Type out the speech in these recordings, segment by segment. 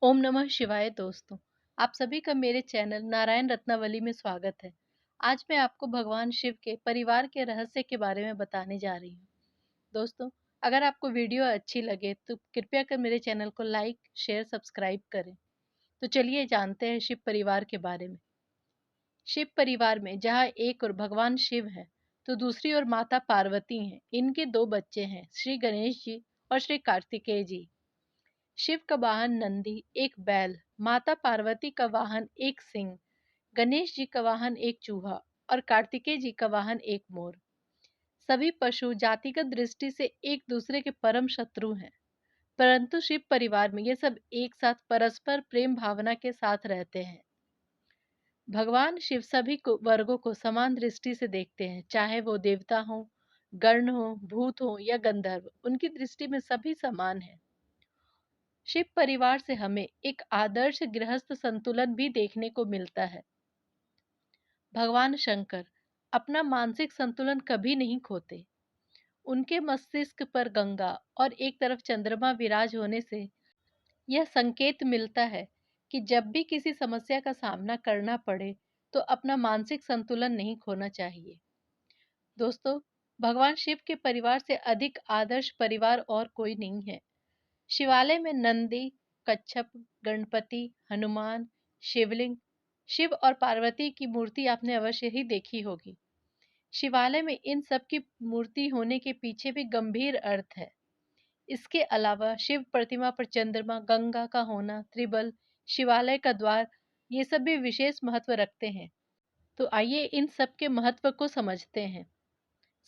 ओम नमः शिवाय दोस्तों। आप सभी का मेरे चैनल नारायण रत्नावली में स्वागत है। आज मैं आपको भगवान शिव के परिवार के रहस्य के बारे में बताने जा रही हूँ। दोस्तों, अगर आपको वीडियो अच्छी लगे तो कृपया कर मेरे चैनल को लाइक शेयर सब्सक्राइब करें। तो चलिए जानते हैं शिव परिवार के बारे में। शिव परिवार में जहाँ एक और भगवान शिव है तो दूसरी ओर माता पार्वती हैं। इनके दो बच्चे हैं, श्री गणेश जी और श्री कार्तिकेय जी। शिव का वाहन नंदी एक बैल, माता पार्वती का वाहन एक सिंह, गणेश जी का वाहन एक चूहा और कार्तिकेय जी का वाहन एक मोर। सभी पशु जातिगत दृष्टि से एक दूसरे के परम शत्रु हैं, परंतु शिव परिवार में ये सब एक साथ परस्पर प्रेम भावना के साथ रहते हैं। भगवान शिव सभी को वर्गों को समान दृष्टि से देखते हैं, चाहे वो देवता हो, गण हो, भूत हो या गंधर्व। उनकी दृष्टि में सभी समान है। शिव परिवार से हमें एक आदर्श गृहस्थ संतुलन भी देखने को मिलता है। भगवान शंकर अपना मानसिक संतुलन कभी नहीं खोते। उनके मस्तिष्क पर गंगा और एक तरफ चंद्रमा विराज होने से यह संकेत मिलता है कि जब भी किसी समस्या का सामना करना पड़े तो अपना मानसिक संतुलन नहीं खोना चाहिए। दोस्तों, भगवान शिव के परिवार से अधिक आदर्श परिवार और कोई नहीं है। शिवालय में नंदी, कच्छप, गणपति, हनुमान, शिवलिंग, शिव और पार्वती की मूर्ति आपने अवश्य ही देखी होगी। शिवालय में इन सब की मूर्ति होने के पीछे भी गंभीर अर्थ है। इसके अलावा शिव प्रतिमा पर चंद्रमा, गंगा का होना, त्रिबल, शिवालय का द्वार, ये सब भी विशेष महत्व रखते हैं। तो आइए इन सब के महत्व को समझते हैं।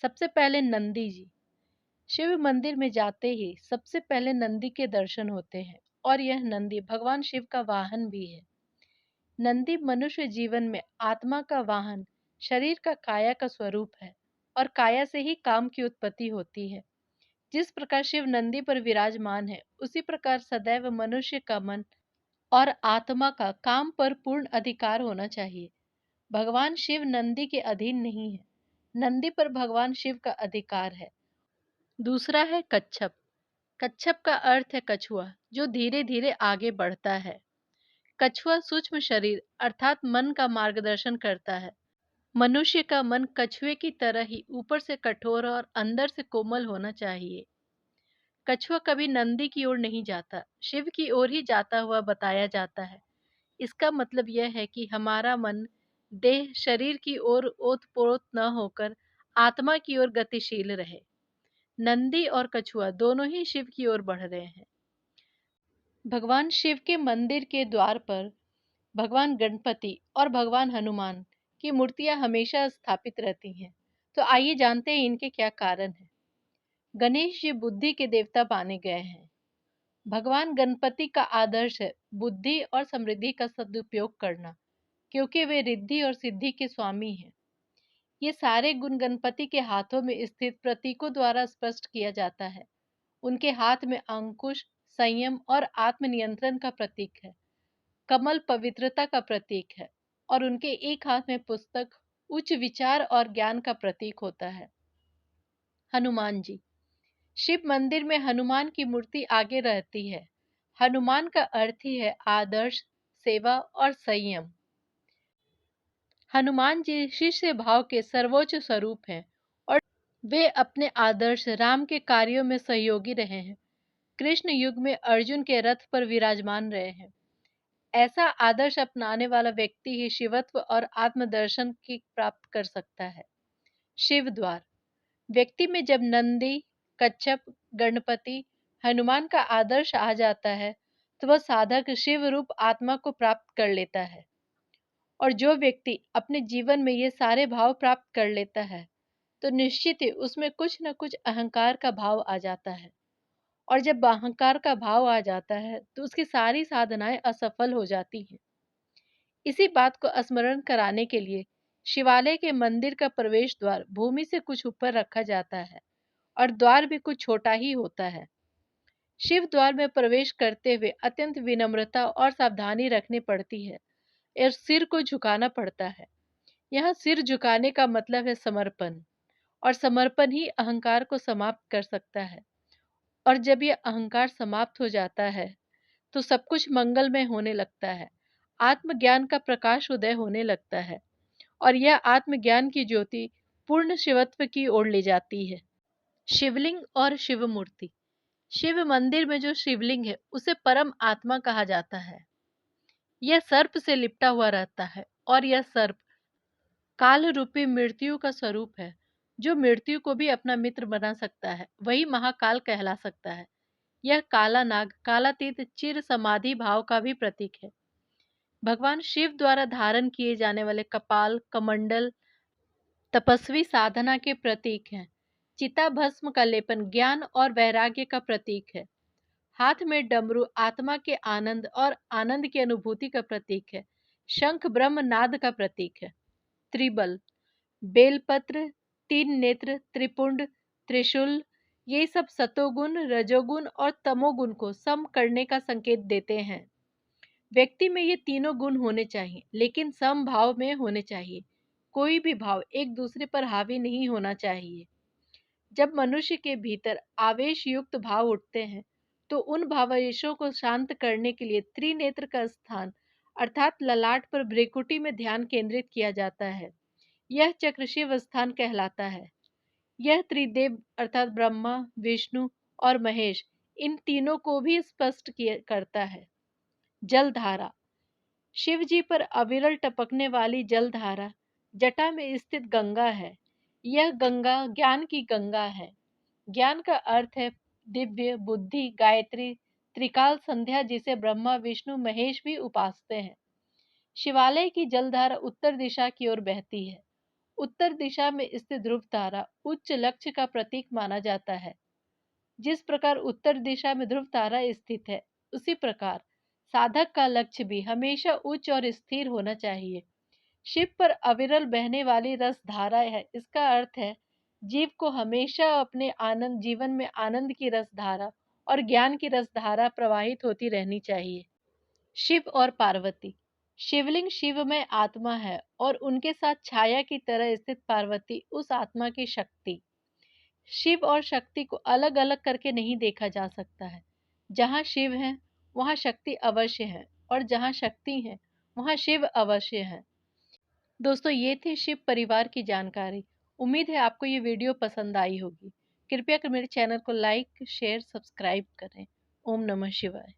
सबसे पहले नंदी जी। शिव मंदिर में जाते ही सबसे पहले नंदी के दर्शन होते हैं और यह नंदी भगवान शिव का वाहन भी है। नंदी मनुष्य जीवन में आत्मा का वाहन, शरीर का काया का स्वरूप है और काया से ही काम की उत्पत्ति होती है। जिस प्रकार शिव नंदी पर विराजमान है, उसी प्रकार सदैव मनुष्य का मन और आत्मा का काम पर पूर्ण अधिकार होना चाहिए। भगवान शिव नंदी के अधीन नहीं है, नंदी पर भगवान शिव का अधिकार है। दूसरा है कच्छप। कच्छप का अर्थ है कछुआ, जो धीरे धीरे आगे बढ़ता है। कछुआ सूक्ष्म शरीर अर्थात मन का मार्गदर्शन करता है। मनुष्य का मन कछुए की तरह ही ऊपर से कठोर और अंदर से कोमल होना चाहिए। कछुआ कभी नंदी की ओर नहीं जाता, शिव की ओर ही जाता हुआ बताया जाता है। इसका मतलब यह है कि हमारा मन देह शरीर की ओर ओत-प्रोत न होकर आत्मा की ओर गतिशील रहे। नंदी और कछुआ दोनों ही शिव की ओर बढ़ रहे हैं। भगवान शिव के मंदिर के द्वार पर भगवान गणपति और भगवान हनुमान की मूर्तियां हमेशा स्थापित रहती हैं। तो आइए जानते हैं इनके क्या कारण हैं। गणेश जी बुद्धि के देवता माने गए हैं। भगवान गणपति का आदर्श है बुद्धि और समृद्धि का सदुपयोग करना, क्योंकि वे रिद्धि और सिद्धि के स्वामी हैं। ये सारे गुण गणपति के हाथों में स्थित प्रतीकों द्वारा स्पष्ट किया जाता है। उनके हाथ में अंकुश, संयम और आत्मनियंत्रण का प्रतीक है। कमल पवित्रता का प्रतीक है और उनके एक हाथ में पुस्तक उच्च विचार और ज्ञान का प्रतीक होता है। हनुमान जी। शिव मंदिर में हनुमान की मूर्ति आगे रहती है। हनुमान का अर्थ ही है आदर्श, सेवा और संयम। हनुमान जी शिष्य भाव के सर्वोच्च स्वरूप हैं और वे अपने आदर्श राम के कार्यों में सहयोगी रहे हैं। कृष्ण युग में अर्जुन के रथ पर विराजमान रहे हैं। ऐसा आदर्श अपनाने वाला व्यक्ति ही शिवत्व और आत्मदर्शन की प्राप्त कर सकता है। शिव द्वार। व्यक्ति में जब नंदी, कच्छप, गणपति, हनुमान का आदर्श आ जाता है तो वह साधक शिव रूप आत्मा को प्राप्त कर लेता है। और जो व्यक्ति अपने जीवन में ये सारे भाव प्राप्त कर लेता है तो निश्चित ही उसमें कुछ न कुछ अहंकार का भाव आ जाता है। और जब अहंकार का भाव आ जाता है तो उसकी सारी साधनाएं असफल हो जाती हैं। इसी बात को स्मरण कराने के लिए शिवालय के मंदिर का प्रवेश द्वार भूमि से कुछ ऊपर रखा जाता है और द्वार भी कुछ छोटा ही होता है। शिव द्वार में प्रवेश करते हुए अत्यंत विनम्रता और सावधानी रखनी पड़ती है और सिर को झुकाना पड़ता है। यहाँ सिर झुकाने का मतलब है समर्पण, और समर्पण ही अहंकार को समाप्त कर सकता है। और जब यह अहंकार समाप्त हो जाता है तो सब कुछ मंगलमय होने लगता है। आत्मज्ञान का प्रकाश उदय होने लगता है और यह आत्मज्ञान की ज्योति पूर्ण शिवत्व की ओर ले जाती है। शिवलिंग और शिव मूर्ति। शिव मंदिर में जो शिवलिंग है उसे परम आत्मा कहा जाता है। यह सर्प से लिपटा हुआ रहता है और यह सर्प काल रूपी मृत्यु का स्वरूप है। जो मृत्यु को भी अपना मित्र बना सकता है वही महाकाल कहला सकता है। यह काला नाग कालातीत चिर समाधि भाव का भी प्रतीक है। भगवान शिव द्वारा धारण किए जाने वाले कपाल कमंडल तपस्वी साधना के प्रतीक हैं। चिता भस्म का लेपन ज्ञान और वैराग्य का प्रतीक है। हाथ में डमरू आत्मा के आनंद और आनंद की अनुभूति का प्रतीक है। शंख ब्रह्म नाद का प्रतीक है। त्रिबल बेलपत्र तीन नेत्र त्रिपुंड त्रिशूल ये सब सतोगुण रजोगुण और तमोगुण को सम करने का संकेत देते हैं। व्यक्ति में ये तीनों गुण होने चाहिए लेकिन सम भाव में होने चाहिए। कोई भी भाव एक दूसरे पर हावी नहीं होना चाहिए। जब मनुष्य के भीतर आवेश युक्त भाव उठते हैं तो उन भावावेशों को शांत करने के लिए त्रिनेत्र का स्थान अर्थात ललाट पर भ्रिकुटी में ध्यान केंद्रित किया जाता है। यह चक्र शिव स्थान कहलाता है। यह त्रिदेव अर्थात ब्रह्मा विष्णु और महेश इन तीनों को भी स्पष्ट करता है। जलधारा शिव जी पर अविरल टपकने वाली जलधारा जटा में स्थित गंगा है। यह गंगा ज्ञान की गंगा है। ज्ञान का अर्थ है दिव्य बुद्धि गायत्री त्रिकाल संध्या जिसे ब्रह्मा विष्णु महेश भी उपासते हैं। शिवालय की जलधारा उत्तर दिशा की ओर बहती है। उत्तर दिशा में स्थित ध्रुव तारा उच्च लक्ष्य का प्रतीक माना जाता है। जिस प्रकार उत्तर दिशा में ध्रुव तारा स्थित है उसी प्रकार साधक का लक्ष्य भी हमेशा उच्च और स्थिर होना चाहिए। शिव पर अविरल बहने वाली रस धारा है। इसका अर्थ है जीव को हमेशा अपने आनंद जीवन में आनंद की रस धारा और ज्ञान की रस धारा प्रवाहित होती रहनी चाहिए। शिव और पार्वती शिवलिंग शिवमय आत्मा है और उनके साथ छाया की तरह स्थित पार्वती उस आत्मा की शक्ति। शिव और शक्ति को अलग अलग करके नहीं देखा जा सकता है। जहाँ शिव है वहाँ शक्ति अवश्य है और जहाँ शक्ति है वहाँ शिव अवश्य है। दोस्तों ये थी शिव परिवार की जानकारी। उम्मीद है आपको ये वीडियो पसंद आई होगी। कृपया कर मेरे चैनल को लाइक शेयर सब्सक्राइब करें। ओम नमः शिवाय।